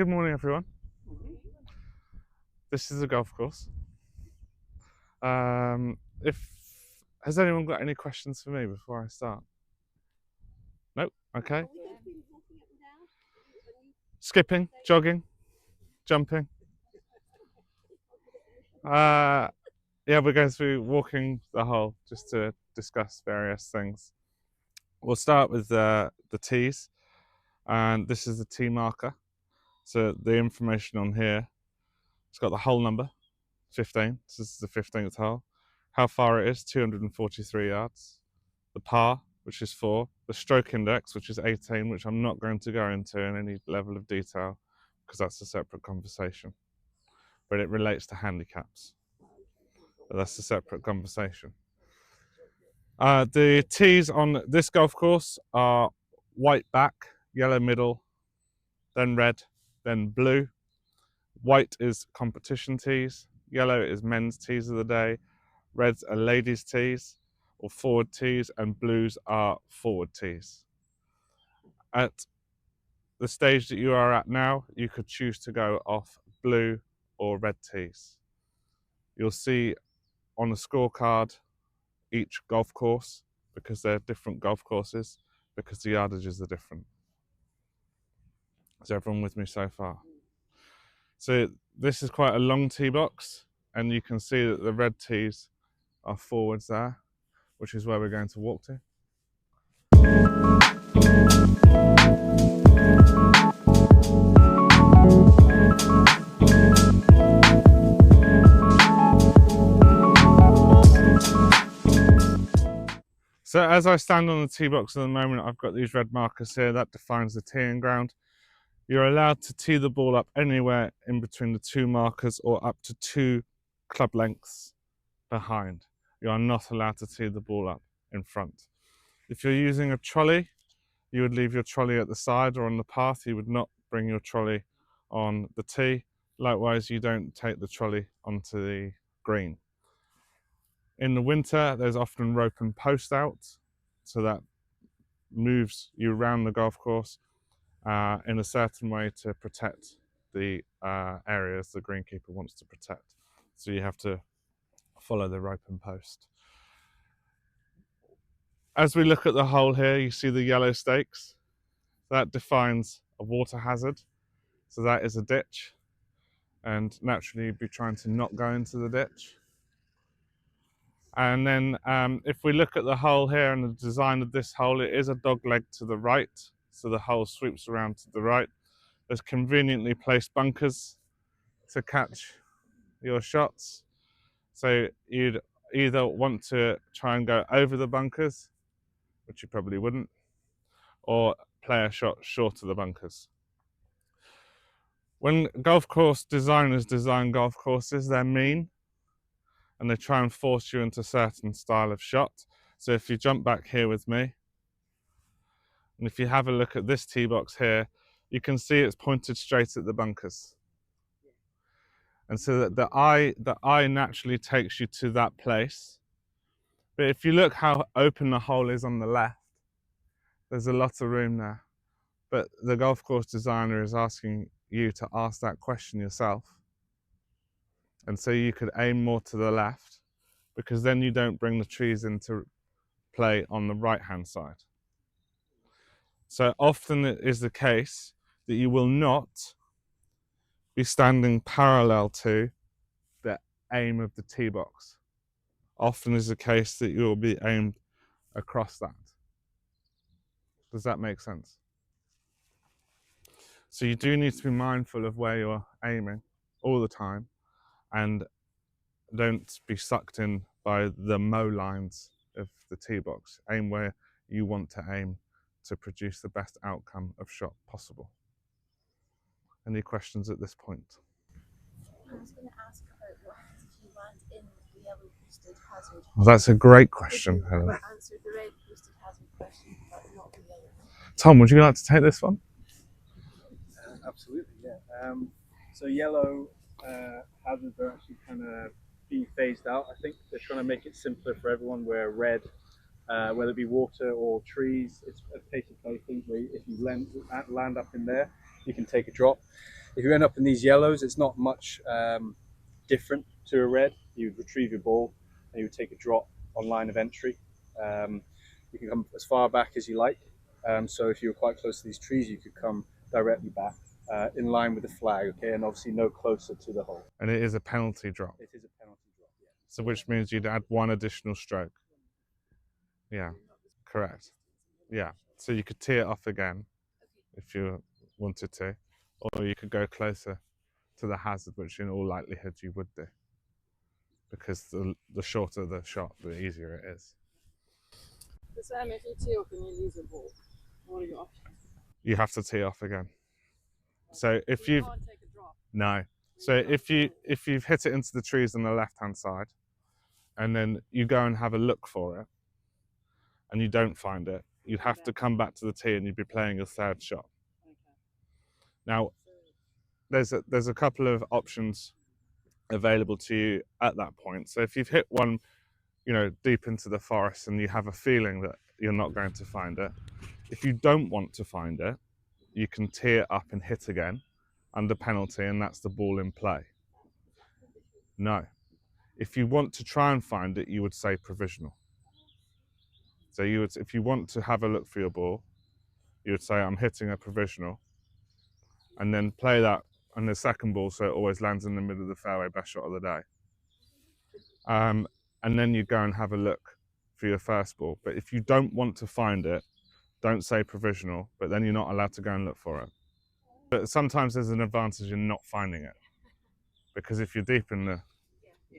Good morning, everyone. This is a golf course. If has anyone got any questions for me before I start? Nope. Okay. Skipping, jogging, jumping. Yeah, we're going through walking the hole just to discuss various things. We'll start with the tees, and this is the tee marker. So the information on here, it's got the hole number, 15. So this is the 15th hole. How far it is, 243 yards. The par, which is 4. The stroke index, which is 18, which I'm not going to go into in any level of detail because that's a separate conversation. But it relates to handicaps. But that's a separate conversation. The tees on this golf course are white back, yellow middle, then red, then blue. White is competition tees, yellow is men's tees of the day, reds are ladies' tees or forward tees, and blues are forward tees. At the stage that you are at now, you could choose to go off blue or red tees. You'll see on the scorecard each golf course, because they're different golf courses, because the yardages are different. Is everyone with me so far? So this is quite a long tee box, and you can see that the red tees are forwards there, which is where we're going to walk to. So as I stand on the tee box at the moment, I've got these red markers here that defines the teeing ground. You're allowed to tee the ball up anywhere in between the two markers or up to 2 club lengths behind. You are not allowed to tee the ball up in front. If you're using a trolley, you would leave your trolley at the side or on the path. You would not bring your trolley on the tee. Likewise, you don't take the trolley onto the green. In the winter, there's often rope and post out, so that moves you around the golf course in a certain way to protect the areas the greenkeeper wants to protect. So you have to follow the rope and post. As we look at the hole here, you see the yellow stakes. That defines a water hazard. So that is a ditch. And naturally, you'd be trying to not go into the ditch. And then if we look at the hole here and the design of this hole, it is a dog leg to the right. So the hole sweeps around to the right. There's conveniently placed bunkers to catch your shots. So you'd either want to try and go over the bunkers, which you probably wouldn't, or play a shot short of the bunkers. When golf course designers design golf courses, they're mean and they try and force you into a certain style of shot. So if you jump back here with me, and if you have a look at this tee box here, you can see it's pointed straight at the bunkers. And so that the eye naturally takes you to that place. But if you look how open the hole is on the left, there's a lot of room there. But the golf course designer is asking you to ask that question yourself. And so you could aim more to the left, because then you don't bring the trees into play on the right-hand side. So often it is the case that you will not be standing parallel to the aim of the tee box. Often is the case that you will be aimed across that. Does that make sense? So you do need to be mindful of where you're aiming all the time, and don't be sucked in by the mow lines of the tee box. Aim where you want to aim to produce the best outcome of shot possible. Any questions at this point? I was going to ask about what happens if you land in the yellow boosted hazard. Well, that's a great question, Helen. Answer the red boosted hazard question, but not the yellow. Tom, would you like to take this one? Absolutely, yeah. So yellow hazards are actually kind of being phased out. I think they're trying to make it simpler for everyone, where red, whether it be water or trees, it's a pace of play thing where if you land up in there, you can take a drop. If you end up in these yellows, it's not much different to a red. You would retrieve your ball and you would take a drop on line of entry. You can come as far back as you like. So if you're quite close to these trees, you could come directly back in line with the flag, okay, and obviously no closer to the hole. And it is a penalty drop. It is a penalty drop, yeah. So which means you'd add one additional stroke. Yeah, correct. Yeah, so you could tee it off again if you wanted to, or you could go closer to the hazard, which in all likelihood you would do, because the shorter the shot, the easier it is. So Sam, if you tee off and you lose a ball, what are your options? You have to tee off again. So if you've can't take a drop. no, so if you've hit it into the trees on the left-hand side, and then you go and have a look for it, and you don't find it, you'd have to come back to the tee and you'd be playing your third shot. Okay. Now, there's a couple of options available to you at that point. So if you've hit one, deep into the forest and you have a feeling that you're not going to find it, if you don't want to find it, you can tee it up and hit again under penalty, and that's the ball in play. No. If you want to try and find it, you would say provisional. So if you want to have a look for your ball, you would say, I'm hitting a provisional, and then play that on the second ball so it always lands in the middle of the fairway, best shot of the day. And then you go and have a look for your first ball. But if you don't want to find it, don't say provisional, but then you're not allowed to go and look for it. But sometimes there's an advantage in not finding it, because if you're deep in the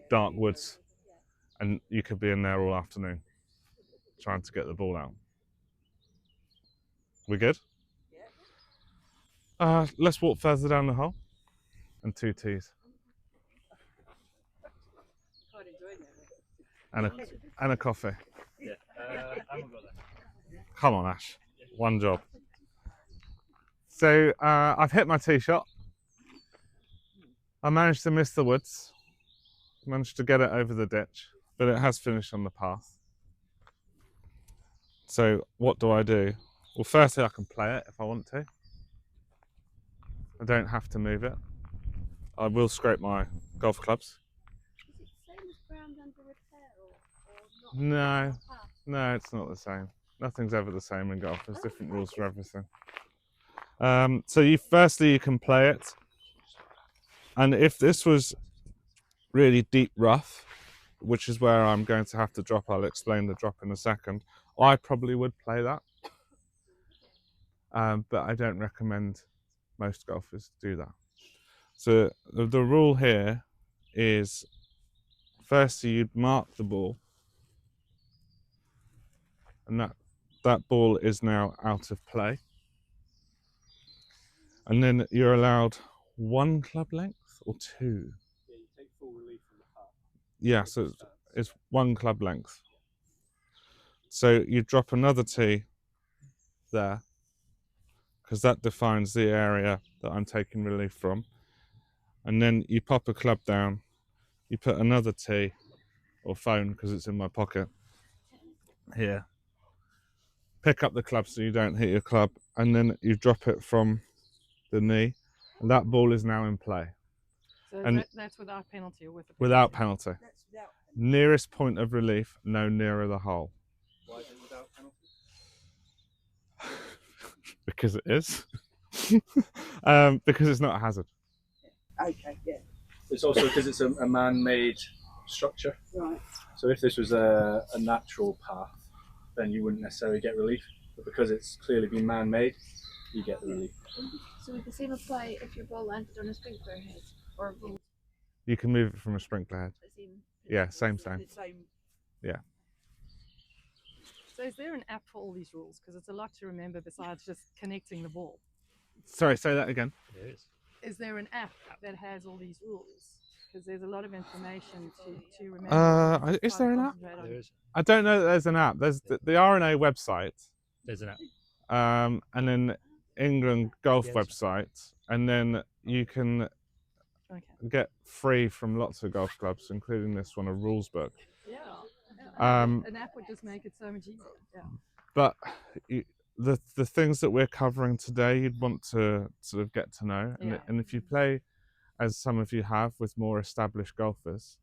dark woods, and you could be in there all afternoon trying to get the ball out. We good? Let's walk further down the hole. And 2 tees. Quite enjoying that. And a coffee. Yeah, I haven't got that. Come on, Ash. One job. So I've hit my tee shot. I managed to miss the woods. Managed to get it over the ditch, but it has finished on the path. So what do I do? Well, firstly, I can play it if I want to. I don't have to move it. I will scrape my golf clubs. Is it the same as ground under repair or not? No, it's not the same. Nothing's ever the same in golf. There's different rules for everything. So you can play it. And if this was really deep rough, which is where I'm going to have to drop, I'll explain the drop in a second, I probably would play that. But I don't recommend most golfers do that. So the rule here is, firstly, you'd mark the ball, and that ball is now out of play. And then you're allowed 1 club length or 2? Yeah, you take full relief from the putt. Yeah, so it's 1 club length. So you drop another tee there, because that defines the area that I'm taking relief from. And then you pop a club down, you put another tee or phone, because it's in my pocket here. Pick up the club so you don't hit your club, and then you drop it from the knee, and that ball is now in play. So And that's without penalty or with a penalty? Without penalty. That's without. Nearest point of relief, no nearer the hole. Why is it without penalty? Because it is. Because it's not a hazard. Okay, yeah. It's also because it's a man-made structure. Right. So if this was a natural path, then you wouldn't necessarily get relief. But because it's clearly been man-made, you get the relief. So would the same apply if your ball landed on a sprinkler head or a ball? You can move it from a sprinkler head. Yeah, same. Yeah. So is there an app for all these rules? Because it's a lot to remember besides just connecting the ball. Sorry, say that again. There is. Is there an app that has all these rules? Because there's a lot of information to remember. Is there an app? There is. I don't know that there's an app. There's the RNA website. There's an app. And then England golf Yes. website, and then you can Okay. get free from lots of golf clubs, including this one, a rules book. Yeah. Um, An app would just make it so much easier. Yeah. But the things that we're covering today, you'd want to sort of get to know, and if you play, as some of you have, with more established golfers,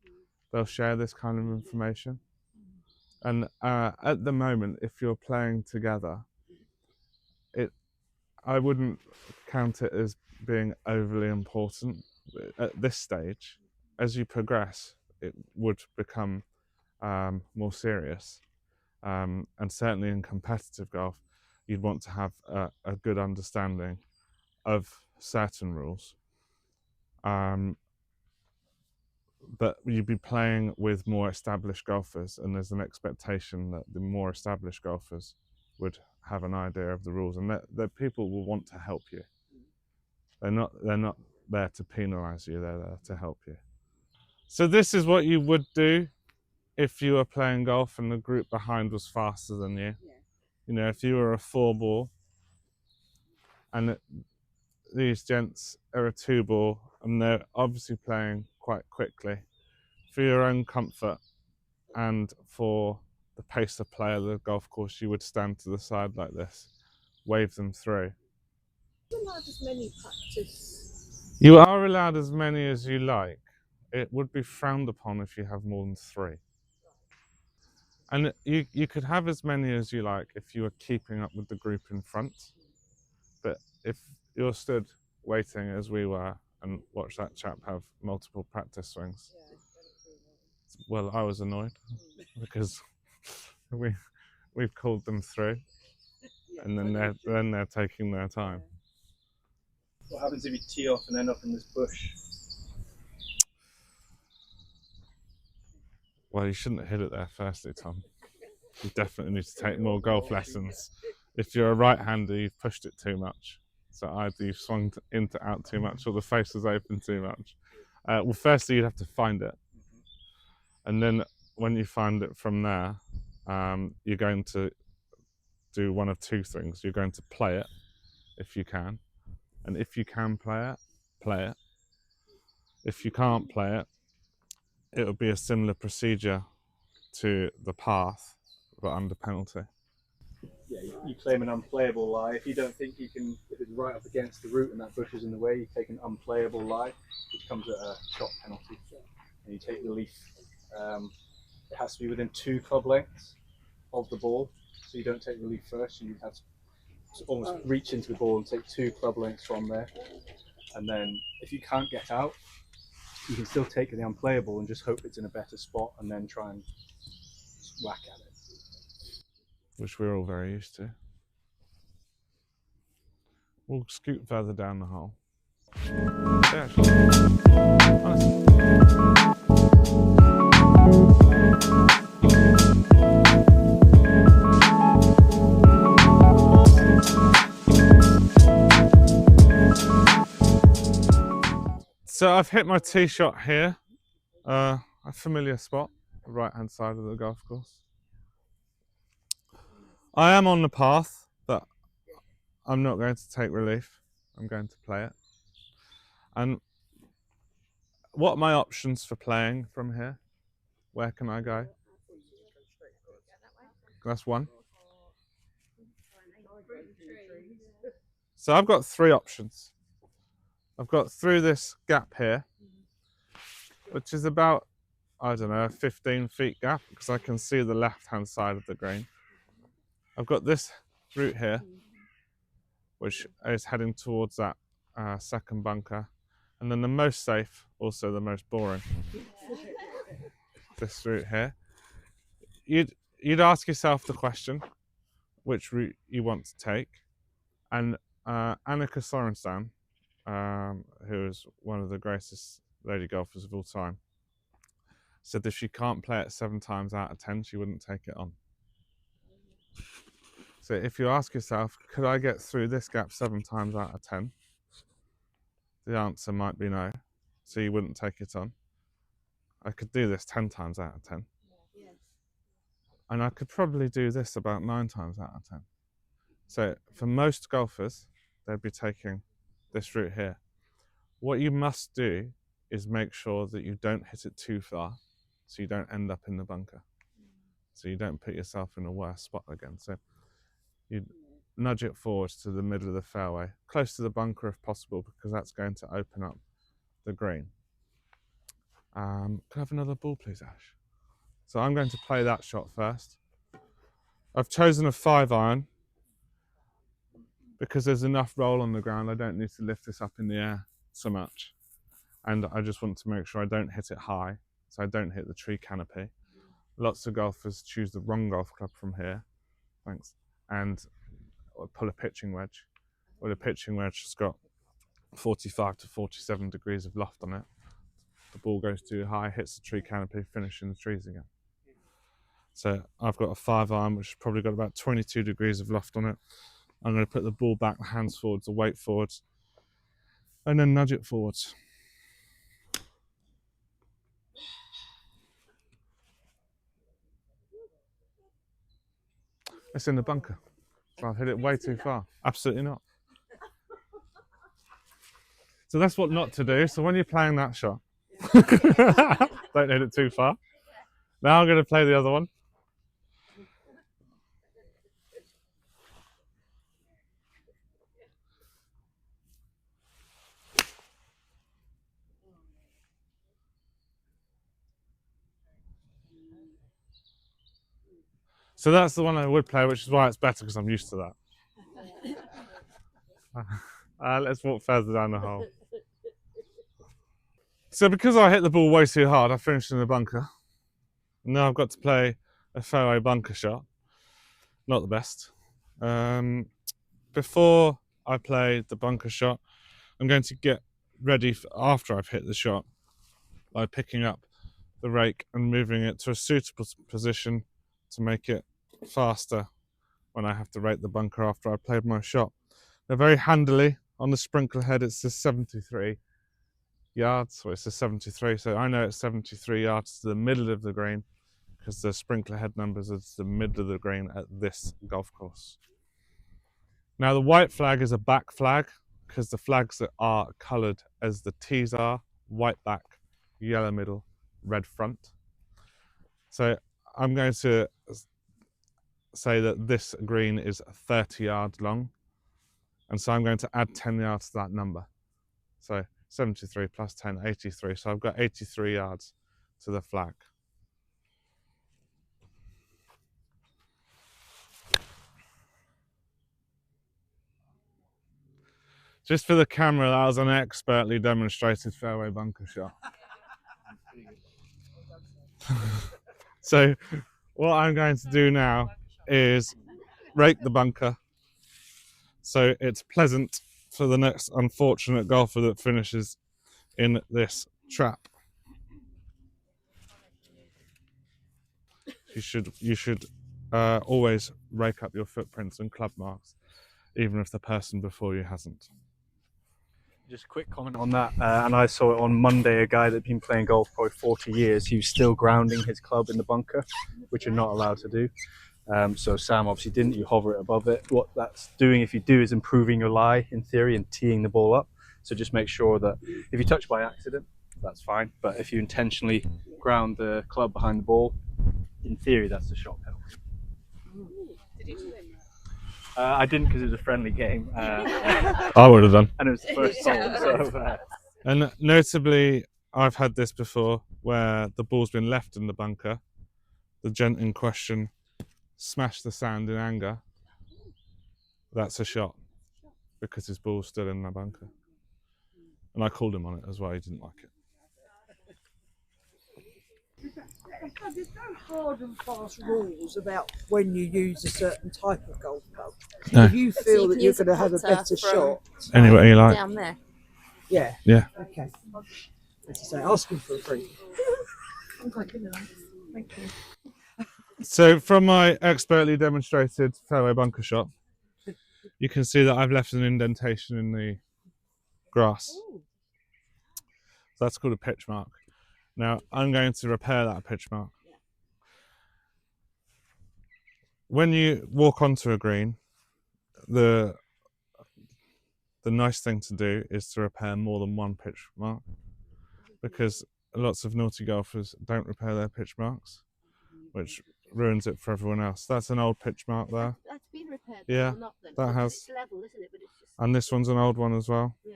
they'll share this kind of information. And at the moment, if you're playing together, I wouldn't count it as being overly important at this stage. As you progress, it would become more serious. And certainly in competitive golf, you'd want to have a good understanding of certain rules. But you'd be playing with more established golfers, and there's an expectation that the more established golfers would have an idea of the rules, and that people will want to help you. They're not there to penalise you, they're there to help you. So this is what you would do if you were playing golf and the group behind was faster than you. You know, if you were a 4-ball and these gents are a 2-ball and they're obviously playing quite quickly, for your own comfort and for the pace of play of the golf course, you would stand to the side like this, wave them through. Allowed as many practice. You are allowed as many as you like. It would be frowned upon if you have more than 3. And you could have as many as you like if you were keeping up with the group in front. But if you're stood waiting as we were and watch that chap have multiple practice swings, well, I was annoyed because we've called them through, and then they're taking their time. What happens if you tee off and end up in this bush? Well, you shouldn't have hit it there firstly, Tom. You definitely need to take more golf lessons. If you're a right-hander, you've pushed it too much. So either you've swung into out too much or the face is open too much. Well, firstly, you'd have to find it. And then when you find it from there, you're going to do one of 2 things. You're going to play it, if you can. And if you can play it, play it. If you can't play it, it'll be a similar procedure to the path, but under penalty. Yeah, you claim an unplayable lie. If you don't think you can, if it's right up against the root and that bush is in the way, you take an unplayable lie, which comes at a shot penalty. And you take relief. It has to be within 2 club lengths of the ball, so you don't take relief first. You have to almost reach into the ball and take 2 club lengths from there. And then if you can't get out, you can still take the unplayable and just hope it's in a better spot and then try and whack at it. Which we're all very used to. We'll scoot further down the hole. Yeah, So I've hit my tee shot here, a familiar spot, the right-hand side of the golf course. I am on the path, but I'm not going to take relief. I'm going to play it. And what are my options for playing from here? Where can I go? That's one. So I've got 3 options. I've got through this gap here, which is about, I don't know, a 15 feet gap, because I can see the left-hand side of the green. I've got this route here, which is heading towards that second bunker. And then the most safe, also the most boring, this route here. You'd ask yourself the question, which route you want to take. And Annika Sorenstam, who is one of the greatest lady golfers of all time, said if she can't play it 7 times out of 10, she wouldn't take it on. So if you ask yourself, could I get through this gap 7 times out of 10? The answer might be no, so you wouldn't take it on. I could do this 10 times out of 10. And I could probably do this about 9 times out of 10. So for most golfers, they'd be taking this route here. What you must do is make sure that you don't hit it too far, so you don't end up in the bunker. So you don't put yourself in a worse spot again. So nudge it forwards to the middle of the fairway, close to the bunker if possible, because that's going to open up the green. Can I have another ball, please, Ash? So I'm going to play that shot first. I've chosen a 5-iron because there's enough roll on the ground. I don't need to lift this up in the air so much. And I just want to make sure I don't hit it high, so I don't hit the tree canopy. Lots of golfers choose the wrong golf club from here. Thanks. And pull a pitching wedge. Well, a pitching wedge has got 45 to 47 degrees of loft on it. The ball goes too high, hits the tree canopy, finishing the trees again. So I've got a 5-iron, which has probably got about 22 degrees of loft on it. I'm going to put the ball back, the hands forwards, the weight forwards, and then nudge it forwards. It's in the bunker. I've hit it way too far. Absolutely not. So that's what not to do. So when you're playing that shot, don't hit it too far. Now I'm going to play the other one. So that's the one I would play, which is why it's better, because I'm used to that. Let's walk further down the hole. So because I hit the ball way too hard, I finished in the bunker. Now I've got to play a fairway bunker shot. Not the best. Before I play the bunker shot, I'm going to get ready for after I've hit the shot by picking up the rake and moving it to a suitable position to make it faster when I have to rake the bunker after I've played my shot. They're very handily. On the sprinkler head it says 73 yards, so it says 73, so I know it's 73 yards to the middle of the green because the sprinkler head numbers are to the middle of the green at this golf course. Now the white flag is a back flag because the flags that are coloured as the tees are, white back, yellow middle, red front. So I'm going to say that this green is 30 yards long, and so I'm going to add 10 yards to that number. So 73 plus 10, 83. So I've got 83 yards to the flag. Just for the camera, that was an expertly demonstrated fairway bunker shot. So what I'm going to do now is rake the bunker so it's pleasant for the next unfortunate golfer that finishes in this trap. You should always rake up your footprints and club marks, even if the person before you hasn't. Just a quick comment on that, and I saw it on Monday, a guy that had been playing golf for 40 years, he was still grounding his club in the bunker, which you're not allowed to do. So Sam obviously didn't, you hover it above it. What that's doing, if you do, is improving your lie, in theory, and teeing the ball up. So just make sure that if you touch by accident, that's fine, but if you intentionally ground the club behind the ball, in theory, that's a shot penalty. Did you do it? I didn't, because it was a friendly game. I would have done. And it was the first hole, so... And notably, I've had this before, where the ball's been left in the bunker. The gent in question smashed the sand in anger. That's a shot, because his ball's still in the bunker. And I called him on it as well, he didn't like it. There's no hard and fast rules about when you use a certain type of golf club. No. If you feel that you're going to have a better shot, Anyway, you like? Down there. yeah. Yeah. Okay. As I say, ask him for a free. Thank you. So from my expertly demonstrated fairway bunker shot, you can see that I've left an indentation in the grass. So that's called a pitch mark. Now I'm going to repair that pitch mark. When you walk onto a green, the nice thing to do is to repair more than one pitch mark, because lots of naughty golfers don't repair their pitch marks, which ruins it for everyone else. That's an old pitch mark there. That's been repaired. pared Yeah, or not then? that has. It's level, isn't it? But it's just. And this one's an old one as well. Yeah.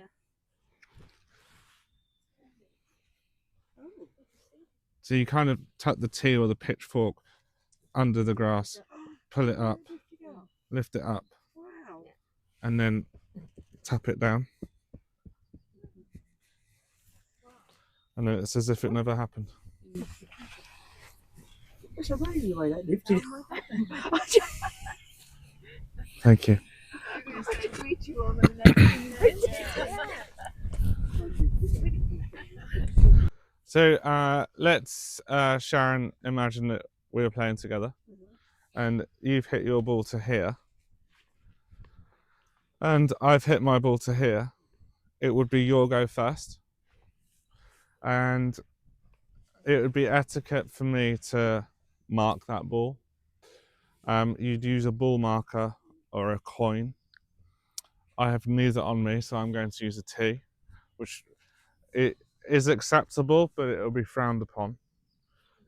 So you kind of tuck the tee or the pitchfork under the grass, pull it up, lift it up, Wow. and then tap it down. And then it's as if it never happened. It's amazing the way they lived in. Thank you. So let's, Sharon, imagine that we were playing together and you've hit your ball to here and I've hit my ball to here. It would be your go first. And it would be etiquette for me to mark that ball. You'd use a ball marker or a coin. I have neither on me, so I'm going to use a tee, which it is acceptable, but it will be frowned upon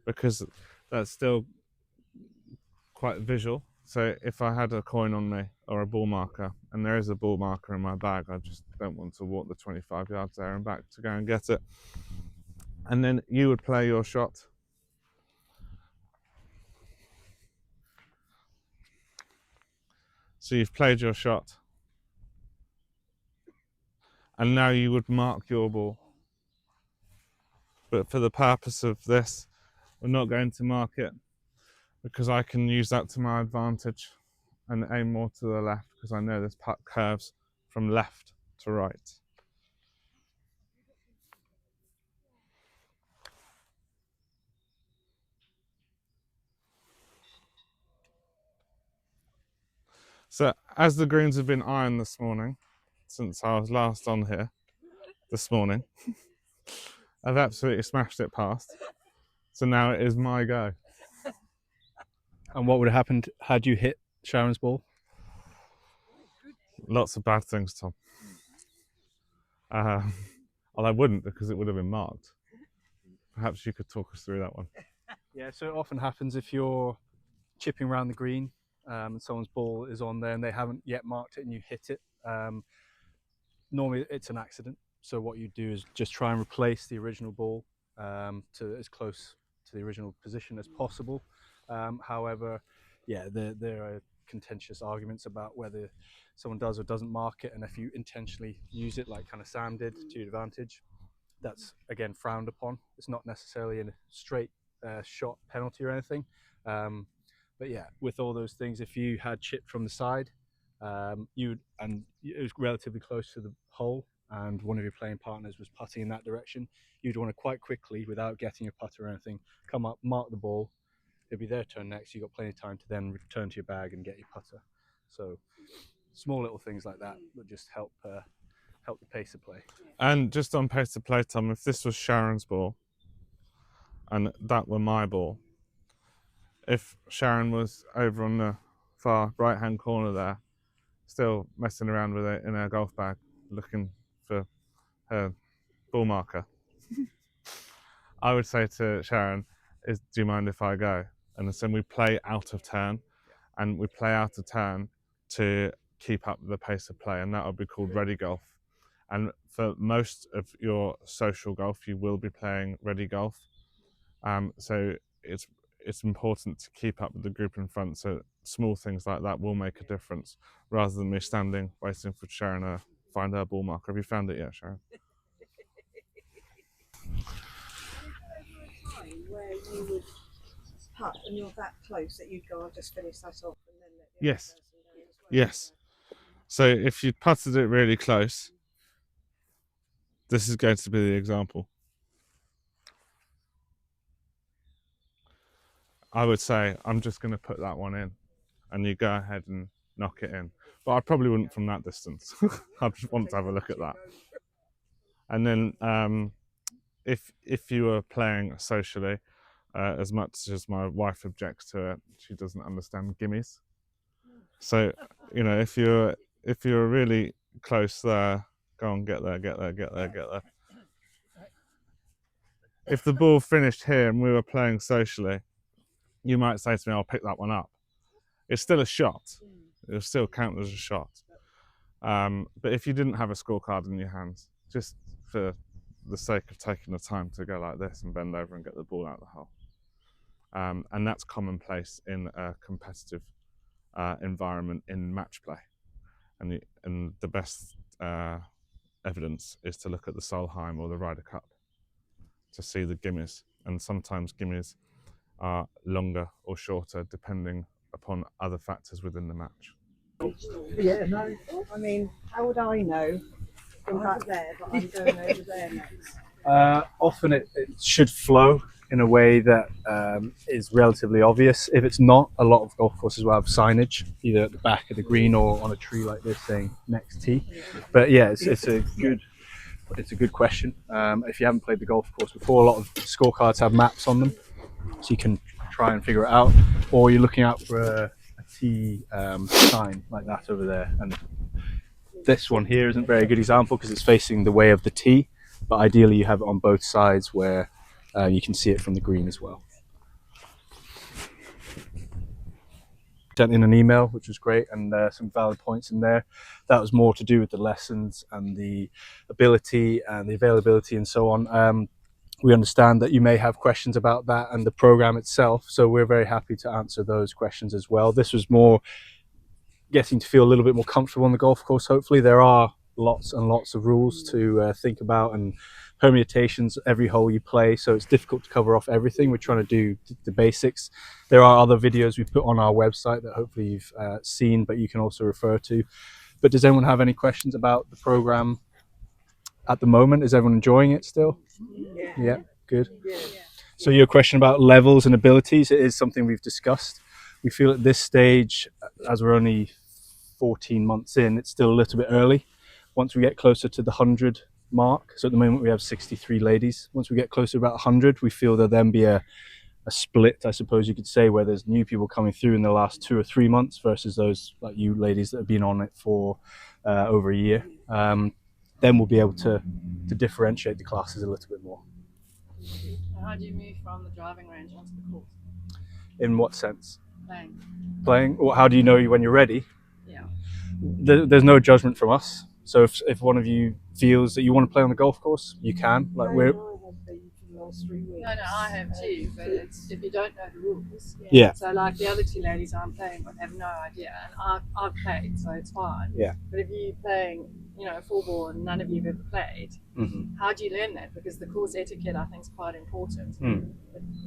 because that's still quite visual. So if I had a coin on me or a ball marker, and there is a ball marker in my bag, I just don't want to walk the 25 yards there and back to go and get it. And then you would play your shot. So you've played your shot. And now you would mark your ball. But for the purpose of this, we're not going to mark it because I can use that to my advantage and aim more to the left because I know this putt curves from left to right. So as the greens have been ironed this morning, since I was last on here this morning, I've absolutely smashed it past. So now it is my go. And what would have happened had you hit Sharon's ball? Lots of bad things, Tom. Well, I wouldn't because it would have been marked. Perhaps you could talk us through that one. Yeah, so it often happens if you're chipping around the green and someone's ball is on there and they haven't yet marked it and you hit it. Normally it's an accident. So what you do is just try and replace the original ball to as close to the original position as possible. However, yeah, there are contentious arguments about whether someone does or doesn't mark it, and if you intentionally use it like kind of Sam did to your advantage, that's again frowned upon. It's not necessarily a straight shot penalty or anything, but yeah, with all those things, if you had chipped from the side, and it was relatively close to the hole, and one of your playing partners was putting in that direction, you'd want to quite quickly, without getting your putter or anything, come up, mark the ball. It'll be their turn next. You've got plenty of time to then return to your bag and get your putter. So small little things like that would just help the pace of play. And just on pace of play, Tom, if this was Sharon's ball and that were my ball, if Sharon was over on the far right-hand corner there, still messing around with it in her golf bag, looking for her ball marker, I would say to Sharon, do you mind if I go? And then we play out of turn, and we play out of turn to keep up the pace of play, and that would be called ready golf. And for most of your social golf, you will be playing ready golf. So it's important to keep up with the group in front. So small things like that will make a difference, rather than me standing waiting for Sharon to find her ball marker. Have you found it yet, Sharon? Where you would putt and you're that close that you'd go, I'll just finish that off and then let the Yes. other person go as well. Yes. So if you putted it really close, this is going to be the example. I would say, I'm just going to put that one in, and you go ahead and knock it in. But I probably wouldn't from that distance. I just want to have a look at that. And then if you were playing socially, as much as my wife objects to it, she doesn't understand gimmies. So, you know, if you're really close there, go on, get there. If the ball finished here and we were playing socially, you might say to me, I'll pick that one up. It's still a shot. It'll still count as a shot. But if you didn't have a scorecard in your hands, just for the sake of taking the time to go like this and bend over and get the ball out of the hole. And that's commonplace in a competitive environment in match play. And the best evidence is to look at the Solheim or the Ryder Cup to see the gimmies. And sometimes gimmies are longer or shorter depending upon other factors within the match. Yeah, no, I mean, how would I know from back there that I'm going over there next? Often it should flow in a way that is relatively obvious. If it's not, a lot of golf courses will have signage either at the back of the green or on a tree like this saying next tee. But yeah, it's a good question. If you haven't played the golf course before, a lot of scorecards have maps on them, so you can try and figure it out. Or you're looking out for a tee sign like that over there. And this one here isn't a very good example because it's facing the way of the tee. But ideally, you have it on both sides where you can see it from the green as well. Sent in an email, which was great, and some valid points in there. That was more to do with the lessons and the ability and the availability and so on. We understand that you may have questions about that and the program itself, so we're very happy to answer those questions as well. This was more getting to feel a little bit more comfortable on the golf course. Hopefully, there are lots and lots of rules to think about and permutations every hole you play, so it's difficult to cover off everything. We're trying to do the basics. There are other videos we put on our website that hopefully you've seen, but you can also refer to. But does anyone have any questions about the program at the moment? Is everyone enjoying it still? Yeah, good. So your question about levels and abilities, it is something we've discussed. We feel at this stage, as we're only 14 months in, it's still a little bit early. Once we get closer to the 100 mark, so at the moment we have 63 ladies. Once we get closer to about 100, we feel there'll then be a split, I suppose you could say, where there's new people coming through in the last 2 or 3 months versus those like you ladies that have been on it for over a year. Then we'll be able to differentiate the classes a little bit more. How do you move from the driving range onto the course? In what sense? Playing. Or how do you know when you're ready? Yeah. There's no judgment from us. So if one of you feels that you want to play on the golf course, you can. Like I have been for the last 3 weeks. No, I have too, but it's if you don't know the rules. Yeah. So like the other two ladies I'm playing with have no idea, and I've played, so it's fine. Yeah. But if you're playing, full ball and none of you have ever played, how do you learn that? Because the course etiquette I think is quite important.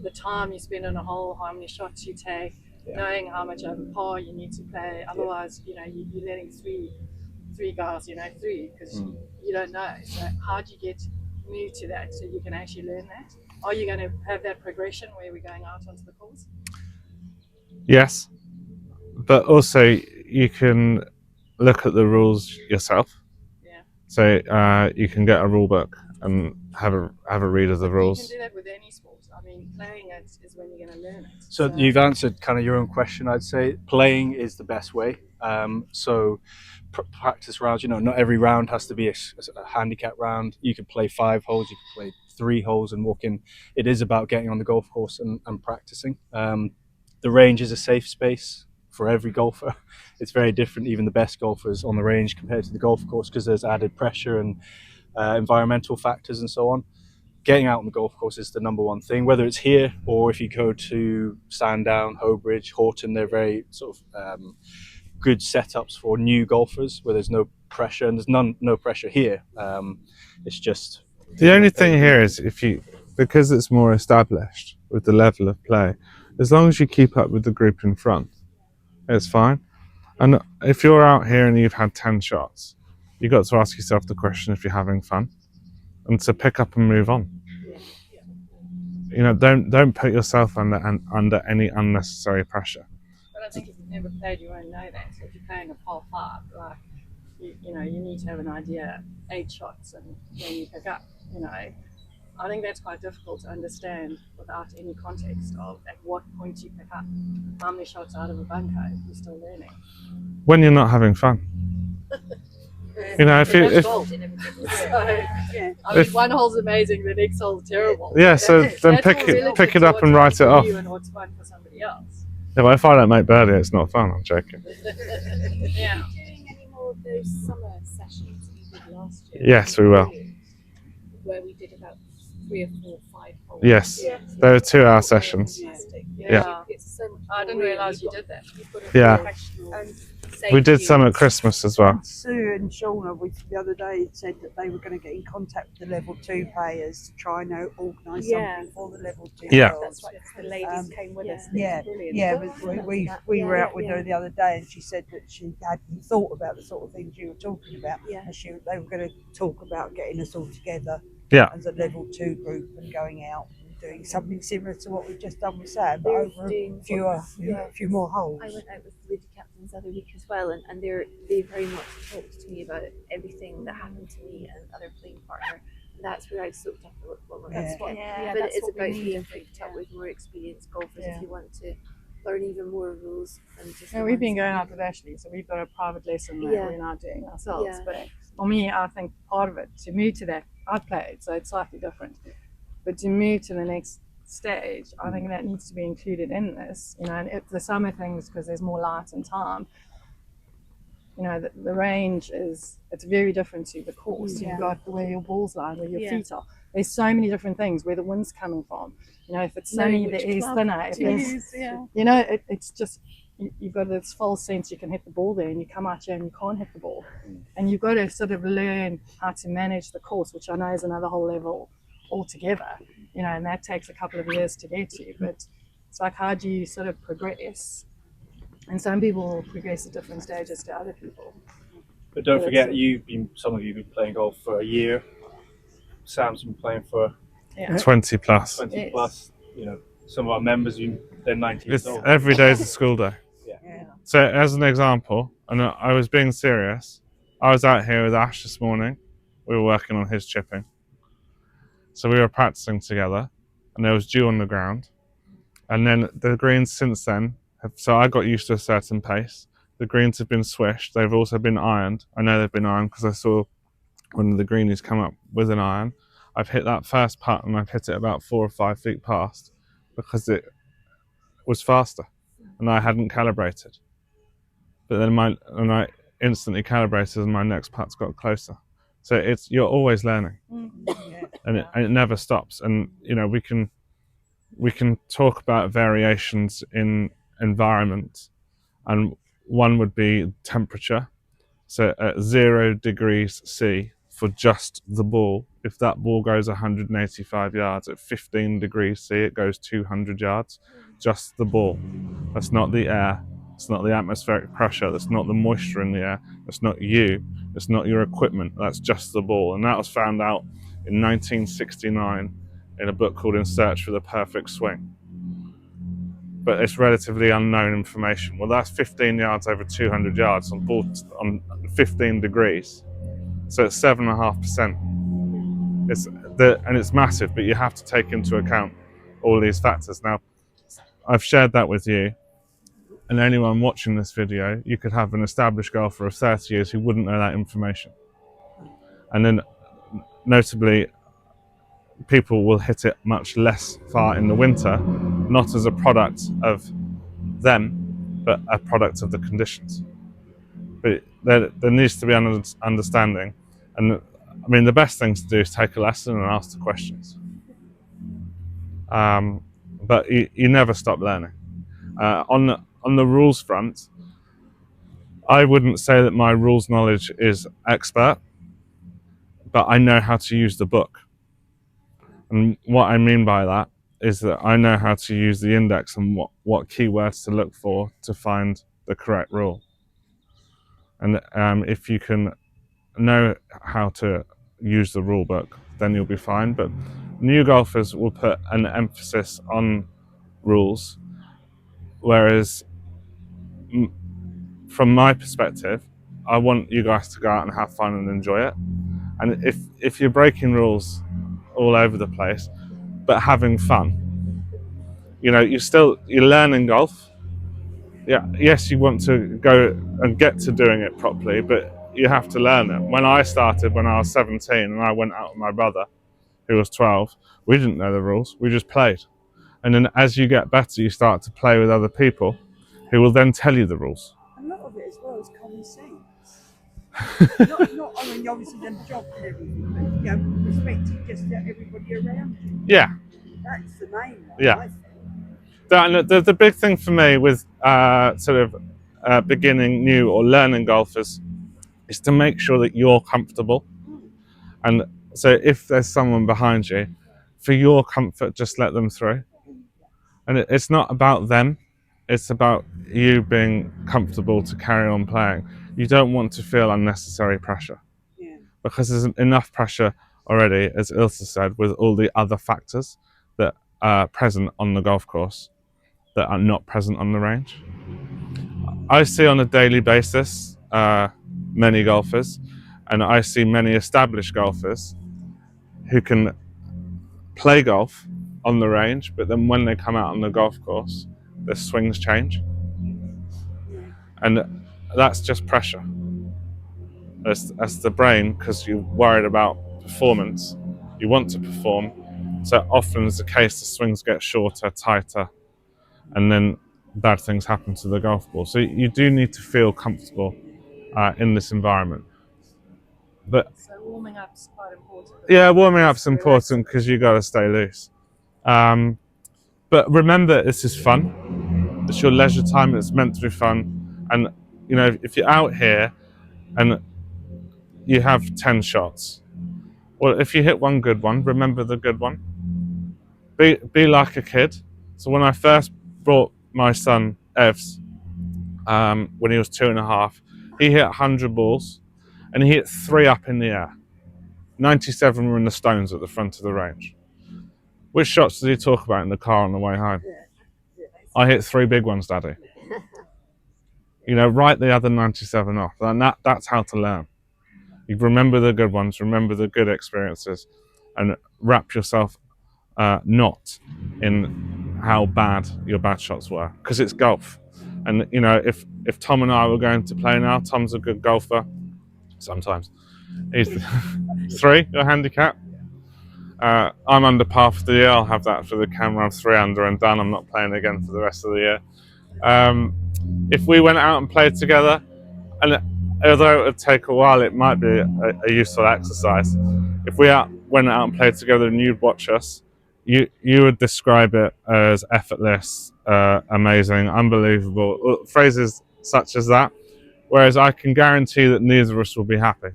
The time you spend on a hole, how many shots you take, knowing how much over par you need to play. Otherwise, you're letting three guys, through because you don't know. So how do you get new to that so you can actually learn that? Are you going to have that progression where we're going out onto the course? Yes, but also you can look at the rules yourself. Yeah. So you can get a rule book and have a read of the rules. You can do that with any sport. I mean, playing it is when you're going to learn it. So you've answered kind of your own question, I'd say. Playing is the best way. So practice rounds, not every round has to be a handicap round. You could play 5 holes, you could play 3 holes and walk in. It is about getting on the golf course and practicing. The range is a safe space for every golfer. It's very different, even the best golfers on the range compared to the golf course, because there's added pressure and environmental factors and so on. Getting out on the golf course is the number one thing, whether it's here or if you go to Sandown, Hobridge, Horton. They're very sort of good setups for new golfers where there's no pressure, and there's no pressure here. It's just the only thing here is because it's more established with the level of play, as long as you keep up with the group in front, it's fine. And if you're out here and you've had 10 shots, you've got to ask yourself the question if you're having fun and to pick up and move on. Don't put yourself under any unnecessary pressure. But I think if you've never played, you won't know that. So if you're playing a par 5, like you need to have an idea, 8 shots, and then you pick up. I think that's quite difficult to understand without any context of at what point you pick up. How many shots out of a bunker if you're still learning? When you're not having fun. If one hole's amazing, the next hole's terrible. Yeah, so then pick it up and write it off. And what's fun for somebody else. if I don't make birdie, it's not fun. I'm joking. Yeah. Are you doing any more of those summer sessions that you did last year? Yes, we will. Where we did about 3 or 4 or 5 holes. Yes, they were 2-hour sessions. Fantastic. Yeah. It's so much I didn't more real. realise you You've did that. You've got a Yeah. professional And We did safety. some at Christmas as well. Sue and Shauna the other day said that they were going to get in contact with the level 2 players to try and organise Yeah. something for the level 2 Yeah. girls. That's right. The ladies came with us. Yeah, It's brilliant. yeah, but we were out with her the other day, and she said that she hadn't thought about the sort of things you were talking about. Yeah. And they were going to talk about getting us all together Yeah. as a level 2 group and going out and doing something similar to what we've just done with Sam, but They're over a doing few more holes. I went out with the lady captains the other week as well, and they very much talked to me about everything that happened to me and other playing partner. And that's where I soaked up a lot more. Yeah. But it is about being picked up with more experienced golfers Yeah. if you want to learn even more rules and just. Yeah, we've been going out with Ashley, so we've got a private lesson that Yeah. we're now doing ourselves. Yeah. But for me, I think part of it, to move to that, I've played, so it's slightly different. But to move to the next stage, I think that needs to be included in this. And it's the summer things because there's more light and time. The range it's very different to the course. Yeah. You've got where your balls lie, where your Yeah. feet are. There's so many different things, where the wind's coming from. If it's sunny, the air's thinner. If it's, it's just, you've got this false sense you can hit the ball there, and you come out here and you can't hit the ball. And you've got to sort of learn how to manage the course, which I know is another whole level altogether. And that takes a couple of years to get to. But it's like, how do you sort of progress? And some people will progress at different stages to other people. But don't forget, some of you have been playing golf for a year. Sam's been playing for 20 plus. 20 Yes. plus. Some of our members, they're 19 years It's old. every day is a school day. Yeah. So as an example, and I was being serious, I was out here with Ash this morning. We were working on his chipping. So we were practicing together, and there was dew on the ground. And then the greens since then, so I got used to a certain pace. The greens have been swished. They've also been ironed. I know they've been ironed because I saw one of the greenies come up with an iron. I've hit that first putt and I've hit it about 4 or 5 feet past because it was faster and I hadn't calibrated. But then I instantly calibrated and my next putts got closer. So you're always learning, and it never stops. And we can talk about variations in environment, and one would be temperature. So at 0 degrees C for just the ball, if that ball goes 185 yards, at 15 degrees C it goes 200 yards, just the ball. That's not the air, it's not the atmospheric pressure, that's not the moisture in the air, that's not you, it's not your equipment, that's just the ball. And that was found out in 1969 in a book called In Search for the Perfect Swing. But it's relatively unknown information. Well, that's 15 yards over 200 yards on 15 degrees. So it's 7.5%. And it's massive, but you have to take into account all these factors. Now, I've shared that with you, and anyone watching this video, you could have an established golfer of 30 years who wouldn't know that information. And then, notably, people will hit it much less far in the winter, not as a product of them, but a product of the conditions. But there needs to be an understanding. And I mean, the best thing to do is take a lesson and ask the questions. But you never stop learning. On the rules front, I wouldn't say that my rules knowledge is expert, but I know how to use the book. And what I mean by that is that I know how to use the index and what keywords to look for to find the correct rule. And if you can know how to use the rule book, then you'll be fine. But new golfers will put an emphasis on rules, whereas from my perspective, I want you guys to go out and have fun and enjoy it. And if you're breaking rules all over the place, but having fun, you're learning golf. Yeah, yes, you want to go and get to doing it properly, but you have to learn it. When I started when I was 17 and I went out with my brother, who was 12, we didn't know the rules, we just played. And then as you get better, you start to play with other people, who will then tell you the rules. A lot of it as well is common sense. not I mean, obviously them jobs and everything, but you know, respecting just everybody around you. Yeah. That's the main one. Yeah. I think. The big thing for me with beginning, new or learning golfers is to make sure that you're comfortable. And so if there's someone behind you, for your comfort, just let them through. And it's not about them, it's about you being comfortable to carry on playing. You don't want to feel unnecessary pressure. Yeah. Because there's enough pressure already, as Ilse said, with all the other factors that are present on the golf course that are not present on the range. I see on a daily basis many golfers, and I see many established golfers who can play golf on the range, but then when they come out on the golf course, their swings change. And that's just pressure. That's the brain, because you're worried about performance. You want to perform. So often is the case, the swings get shorter, tighter, and then bad things happen to the golf ball. So you do need to feel comfortable in this environment. But So warming up's quite important. yeah, warming up's important because you got to stay loose. But remember, this is fun. It's your leisure time. It's meant to be fun. And you know, if you're out here and you have 10 shots, well, if you hit one good one, remember the good one. Be like a kid. So when I first brought my son Evs, when he was 2.5, he hit 100 balls, and he hit 3 up in the air. 97 were in the stones at the front of the range. Which shots did he talk about in the car on the way home? I hit 3 big ones, Daddy. You know, write the other 97 off. And that's how to learn. You remember the good ones, remember the good experiences, and wrap yourself not in how bad your bad shots were, because it's golf. And you know, if Tom and I were going to play now, Tom's a good golfer. Sometimes he's 3 your handicap. I'm under par for the year. I'll have that for the camera. I'm 3 under and done. I'm not playing again for the rest of the year. If we went out and played together, and although it would take a while, it might be a useful exercise. If we went out and played together and you'd watch us, you would describe it as effortless, amazing, unbelievable, phrases such as that. Whereas I can guarantee that neither of us will be happy.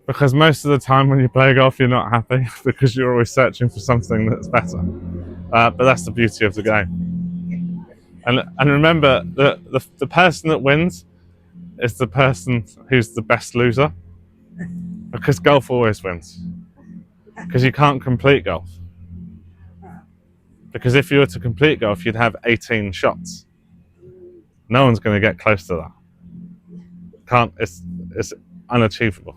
Because most of the time when you play golf, you're not happy because you're always searching for something that's better. But that's the beauty of the game. And remember, the person that wins is the person who's the best loser. Because golf always wins. Because you can't complete golf. Because if you were to complete golf, you'd have 18 shots. No one's going to get close to that. It's unachievable.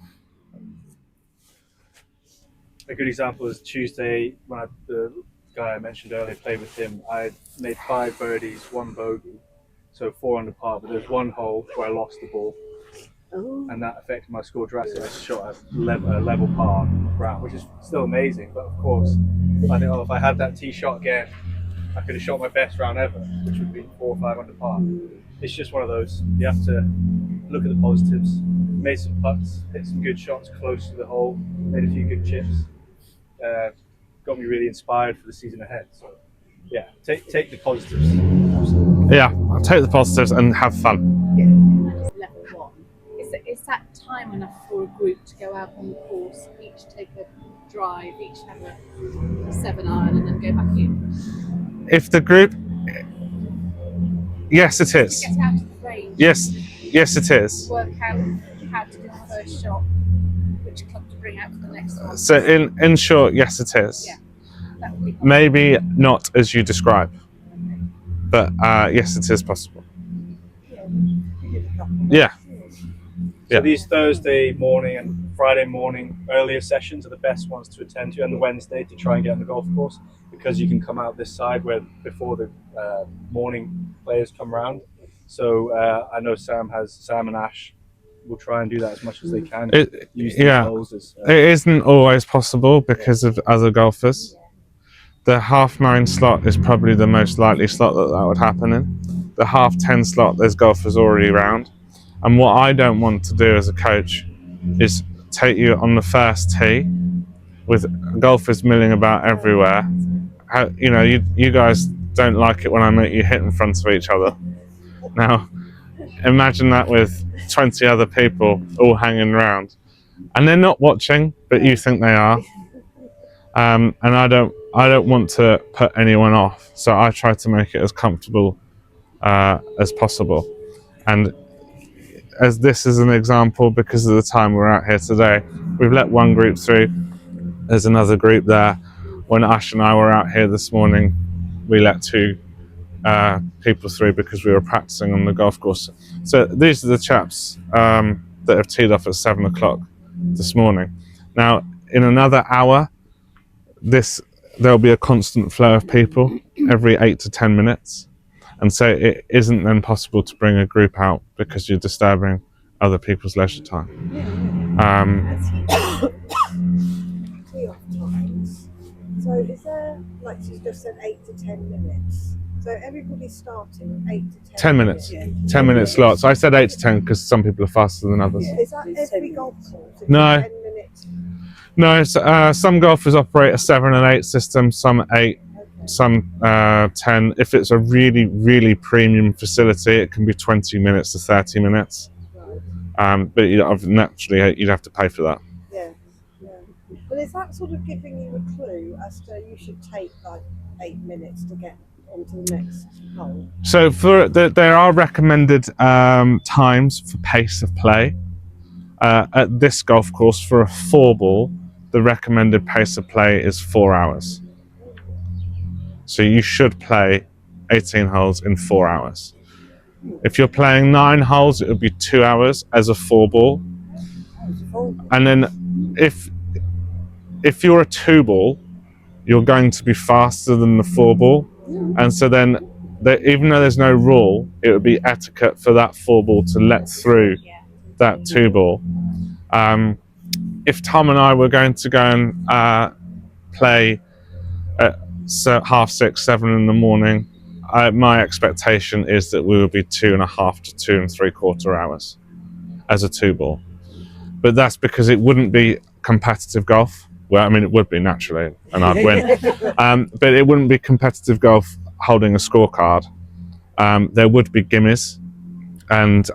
A good example is Tuesday, when the guy I mentioned earlier played with him. I made 5 birdies, 1 bogey, so 4 under par. But there's one hole where I lost the ball, and that affected my score drastically. I shot a level par round, which is still amazing. But of course, I think, if I had that tee shot again, I could have shot my best round ever, which would be 4 or 5 under par. It's just one of those. You have to look at the positives. Made some putts, hit some good shots close to the hole, made a few good chips. Got me really inspired for the season ahead. So, yeah, take the positives. Yeah, take the positives and have fun. Level 1. Is that time enough for a group to go out on the course, each take a drive, each have a 7-iron, and then go back in? If the group, yes, it is. To get out of the range. Yes, it is. Work out how to do the first shot, which club to bring out for the next one. So in short, yes, it is. Yeah, that would be possible. Maybe not as you describe, but yes, it is possible. Yeah. So these Thursday morning and Friday morning earlier sessions are the best ones to attend to, and the Wednesday to try and get on the golf course, because you can come out this side where before the morning players come round. So I know Sam and Ash will try and do that as much as they can. Use these holes as, it isn't always possible because of other golfers. The 9:30 slot is probably the most likely slot that would happen in. the 10:30 slot, there's golfers already around. And what I don't want to do as a coach is take you on the first tee with golfers milling about everywhere. You guys don't like it when I make you hit in front of each other. Now, imagine that with 20 other people all hanging around, and they're not watching, but you think they are. And I don't want to put anyone off, so I try to make it as comfortable as possible. And as this is an example, because of the time we're out here today, we've let one group through. There's another group there. When Ash and I were out here this morning, we let 2 people through because we were practicing on the golf course. So these are the chaps that have teed off at 7 o'clock this morning. Now, in another hour, there'll be a constant flow of people every 8 to 10 minutes. And so it isn't then possible to bring a group out because you're disturbing other people's leisure time. Tee off times. So is there, like you just said, 8 to 10 minutes? So everybody's starting 8 to 10 10 minutes. Yeah. 10-minute slots. I said 8 to 10 because some people are faster than others. Is that every golf course? No. 10 minutes? No, some golfers operate a 7 and 8 system, some 8, some 10. If it's a really, really premium facility, it can be 20 minutes to 30 minutes. But naturally, you'd have to pay for that. Yeah. Well, is that sort of giving you a clue as to you should take like 8 minutes to get onto the next hole? So there are recommended times for pace of play. At this golf course, for a 4-ball, the recommended pace of play is 4 hours. So you should play 18 holes in 4 hours. If you're playing 9 holes, it would be 2 hours as a 4-ball. And then if you're a 2-ball, you're going to be faster than the 4-ball. And so then, even though there's no rule, it would be etiquette for that 4-ball to let through that 2-ball. If Tom and I were going to go and play at 6:30, 7 in the morning, my expectation is that we would be 2.5 to 2 3/4 hours as a 2-ball. But that's because it wouldn't be competitive golf. Well, I mean, it would be naturally, and I'd win. But it wouldn't be competitive golf holding a scorecard. There would be gimmies, and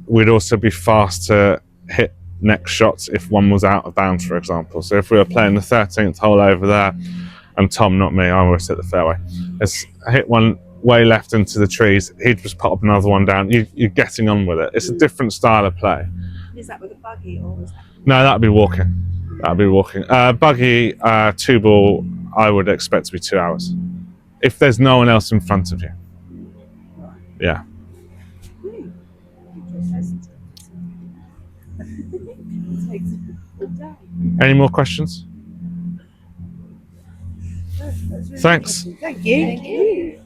we'd also be fast to hit next shots if one was out of bounds, for example. So if we were playing the 13th hole over there, and Tom, not me, I always hit the fairway. I hit one way left into the trees, he'd just put up another one down. You're getting on with it. It's a different style of play. Is that with a buggy or was that? No, that'd be walking. Buggy, 2-ball, I would expect to be 2 hours. If there's no one else in front of you. Yeah. Any more questions? That's really Thanks. interesting. Thank you.